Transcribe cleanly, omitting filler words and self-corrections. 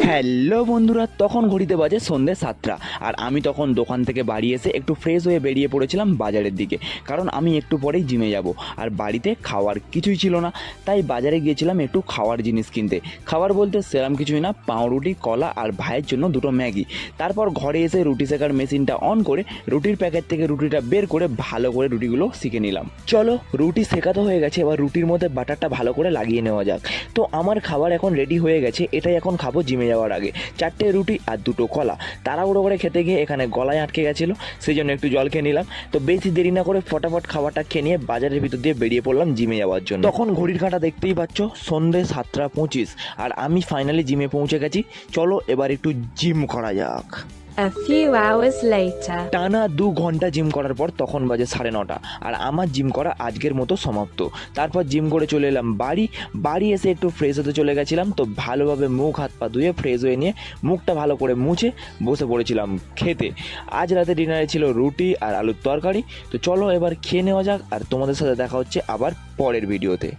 Hello বন্ধুরা, তখন ঘড়িতে বাজে সন্ধ্যে 7টা। আর আমি তখন দোকান থেকে বাড়ি এসে একটু ফ্রেশ হয়ে বেরিয়ে পড়েছিলাম বাজারের দিকে, কারণ আমি একটু পরেই জিমে যাব। আর বাড়িতে খাওয়ার কিছুই ছিল না, তাই বাজারে গিয়েছিলাম একটু খাওয়ার জিনিস কিনতে। খাবার বলতে সেরকম কিছুই না, পাউরুটি, কলা আর ভাইয়ের জন্য দুটো ম্যাগি। তারপর ঘরে এসে রুটি সেকার মেশিনটা অন করে রুটির প্যাকেট থেকে রুটিটা বের করে ভালো করে রুটিগুলো সেঁকে নিলাম। চলো, রুটি সেঁকা তো হয়ে গেছে, এবার রুটির মধ্যে বাটারটা ভালো করে লাগিয়ে নেওয়া যাক। তো আমার খাবার এখন রেডি হয়ে গেছে, এটাই এখন খাবো জিমে যাওয়ার আগে। 4টে রুটি আর 2টো কলা। তাড়াহুড়ো করে খেতে গিয়ে এখানে গলায় আটকে গেছিলো, সেই জন্য একটু জল খেয়ে নিলাম। তো বেশি দেরি না করে ফটাফট খাবারটা খেয়ে নিয়ে বাজারের ভিতর দিয়ে বেরিয়ে পড়লাম জিমে যাওয়ার জন্য। তখন ঘড়ির কাঁটা দেখতেই পাচ্ছ, সন্ধ্যে 7টা 25, আর আমি ফাইনালি জিমে পৌঁছে গেছি। চলো এবার একটু জিম করা যাক। A few hours later. টানা 2 ঘন্টা জিম করার পর তখন বাজে 9:30, আর আমার জিম করা আজকের মতো সমাপ্ত। তারপর জিম করে চলে এলাম বাড়ি এসে একটু ফ্রেশ হতে চলে গেছিলাম। তো ভালোভাবে মুখ হাত পা ধুয়ে ফ্রেশ হয়ে নিয়ে মুখটা ভালো করে মুছে বসে পড়েছিলাম খেতে। আজ রাতে ডিনারে ছিল রুটি আর আলুর তরকারি। তো চলো এবার খেয়ে নেওয়া যাক, আর তোমাদের সাথে দেখা হচ্ছে আবার পরের ভিডিওতে।